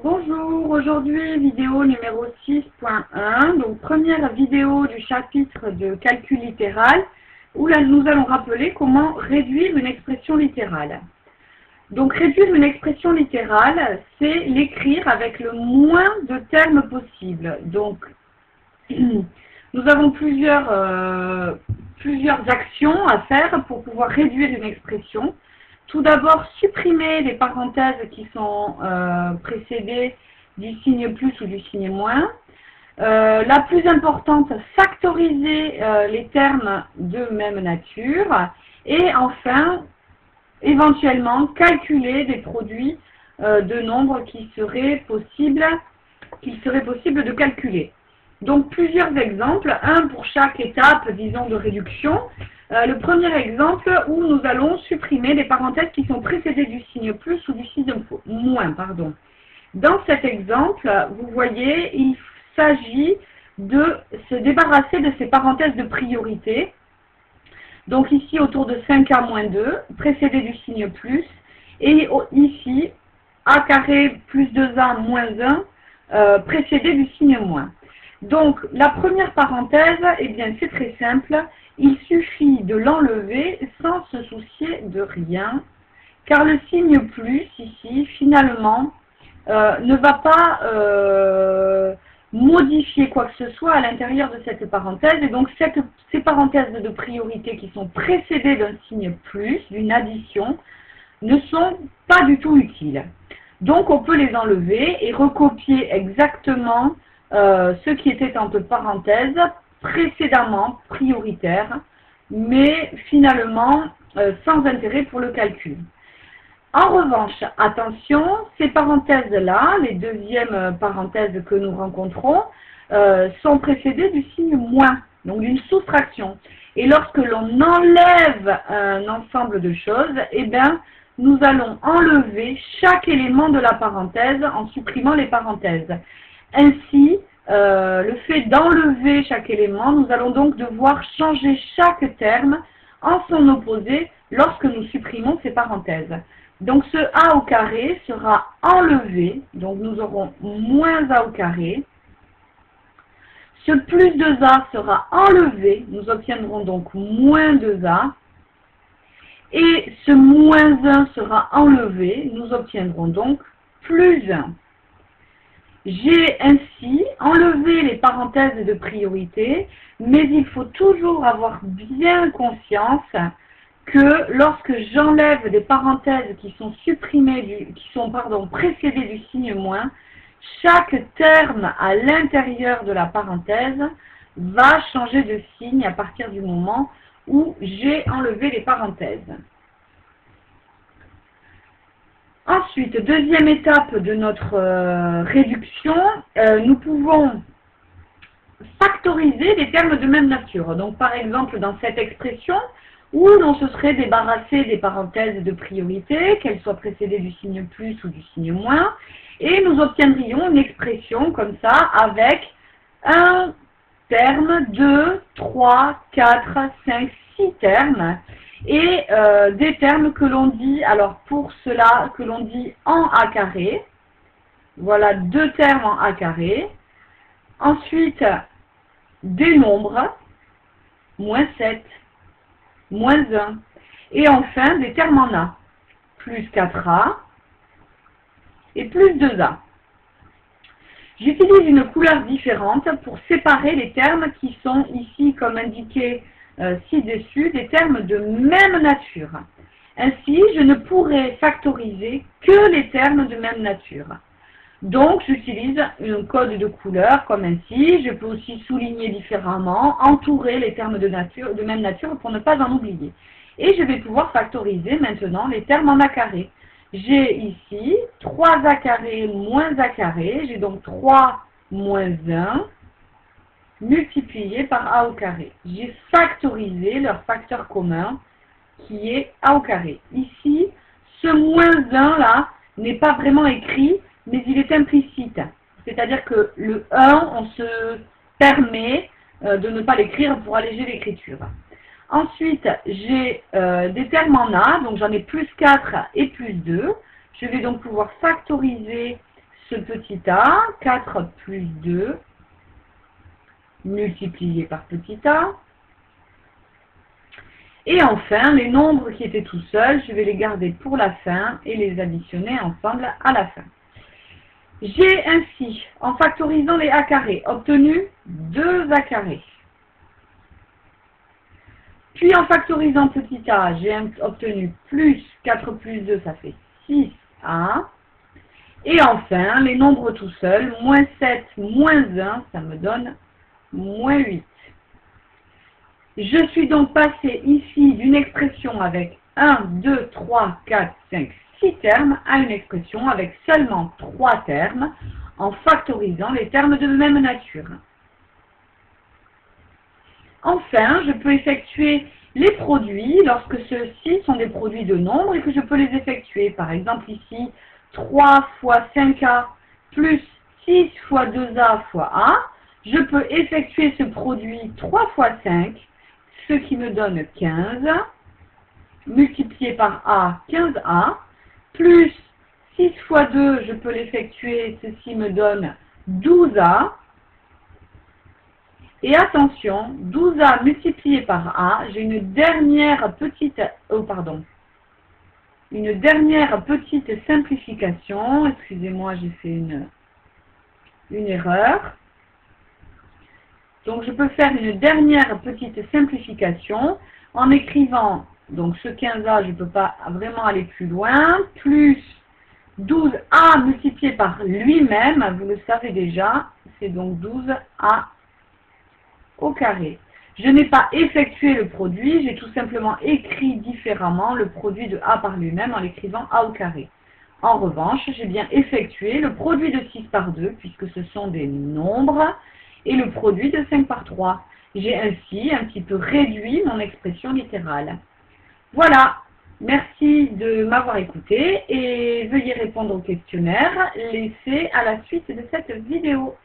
Bonjour, aujourd'hui vidéo numéro 6.1, donc première vidéo du chapitre de calcul littéral où là nous allons rappeler comment réduire une expression littérale. Donc réduire une expression littérale, c'est l'écrire avec le moins de termes possible. Donc nous avons plusieurs actions à faire pour pouvoir réduire une expression. Tout d'abord, supprimer les parenthèses qui sont précédées du signe plus ou du signe moins. La plus importante, factoriser les termes de même nature. Et enfin, éventuellement, calculer des produits de nombres qu'il serait possible de calculer. Donc, plusieurs exemples, un pour chaque étape, disons, de réduction. Le premier exemple où nous allons supprimer les parenthèses qui sont précédées du signe plus ou du signe moins. Dans cet exemple, vous voyez, il s'agit de se débarrasser de ces parenthèses de priorité. Donc ici, autour de 5A moins 2, précédé du signe plus. Et ici, A carré plus 2A moins 1, précédé du signe moins. Donc, la première parenthèse, eh bien, c'est très simple. Il suffit de l'enlever sans se soucier de rien, car le signe plus, ici, finalement, ne va pas modifier quoi que ce soit à l'intérieur de cette parenthèse. Et donc, ces parenthèses de priorité qui sont précédées d'un signe plus, d'une addition, ne sont pas du tout utiles. Donc, on peut les enlever et recopier exactement ce qui était entre parenthèses précédemment prioritaire, mais finalement sans intérêt pour le calcul. En revanche, attention, ces parenthèses-là, les deuxièmes parenthèses que nous rencontrons, sont précédées du signe moins, donc d'une soustraction. Et lorsque l'on enlève un ensemble de choses, eh bien, nous allons enlever chaque élément de la parenthèse en supprimant les parenthèses. Ainsi, le fait d'enlever chaque élément, nous allons donc devoir changer chaque terme en son opposé lorsque nous supprimons ces parenthèses. Donc ce A au carré sera enlevé, donc nous aurons moins A au carré. Ce plus 2A sera enlevé, nous obtiendrons donc moins 2A. Et ce moins 1 sera enlevé, nous obtiendrons donc plus 1. J'ai ainsi enlevé les parenthèses de priorité, mais il faut toujours avoir bien conscience que lorsque j'enlève des parenthèses qui sont précédées du signe moins, chaque terme à l'intérieur de la parenthèse va changer de signe à partir du moment où j'ai enlevé les parenthèses. Ensuite, deuxième étape de notre réduction, nous pouvons factoriser des termes de même nature. Donc, par exemple, dans cette expression, où l'on se serait débarrassé des parenthèses de priorité, qu'elles soient précédées du signe plus ou du signe moins, et nous obtiendrions une expression comme ça avec un terme, 2, 3, 4, 5, 6 termes, et des termes que l'on dit, alors pour cela, que l'on dit en A carré. Voilà 2 termes en A carré. Ensuite, des nombres, moins 7, moins 1. Et enfin, des termes en A, plus 4A et plus 2A. J'utilise une couleur différente pour séparer les termes qui sont ici, comme indiqué ci-dessus, des termes de même nature. Ainsi, je ne pourrai factoriser que les termes de même nature. Donc, j'utilise un code de couleur comme ainsi. Je peux aussi souligner différemment, entourer les termes de même nature pour ne pas en oublier. Et je vais pouvoir factoriser maintenant les termes en A carré. J'ai ici 3A carré moins A carré. J'ai donc 3 moins 1 multiplié par A au carré. J'ai factorisé leur facteur commun qui est A au carré. Ici, ce moins 1 là n'est pas vraiment écrit, mais il est implicite. C'est-à-dire que le 1, on se permet de ne pas l'écrire pour alléger l'écriture. Ensuite, j'ai des termes en A, donc j'en ai plus 4 et plus 2. Je vais donc pouvoir factoriser ce petit a, 4 plus 2, multiplié par petit a. Et enfin, les nombres qui étaient tout seuls, je vais les garder pour la fin et les additionner ensemble à la fin. J'ai ainsi, en factorisant les a carrés, obtenu 2a carrés. Puis en factorisant petit a, j'ai obtenu plus 4 plus 2, ça fait 6a. Et enfin, les nombres tout seuls, moins 7, moins 1, ça me donne moins 8. Je suis donc passé ici d'une expression avec 1, 2, 3, 4, 5, 6 termes à une expression avec seulement 3 termes en factorisant les termes de même nature. Enfin, je peux effectuer les produits lorsque ceux-ci sont des produits de nombres et que je peux les effectuer. Par exemple ici, 3 fois 5a plus 6 fois 2a fois a. Je peux effectuer ce produit 3 fois 5, ce qui me donne 15, multiplié par a, 15a, plus 6 fois 2, je peux l'effectuer, ceci me donne 12a. Et attention, 12a multiplié par a, j'ai une dernière petite, simplification. Excusez-moi, j'ai fait une erreur. Donc je peux faire une dernière petite simplification en écrivant, donc ce 15a, je ne peux pas vraiment aller plus loin, plus 12a multiplié par lui-même, vous le savez déjà, c'est donc 12a au carré. Je n'ai pas effectué le produit, j'ai tout simplement écrit différemment le produit de a par lui-même en l'écrivant a au carré. En revanche, j'ai bien effectué le produit de 6 par 2, puisque ce sont des nombres, et le produit de 5 par 3. J'ai ainsi un petit peu réduit mon expression littérale. Voilà, merci de m'avoir écouté et veuillez répondre au questionnaire laissé à la suite de cette vidéo.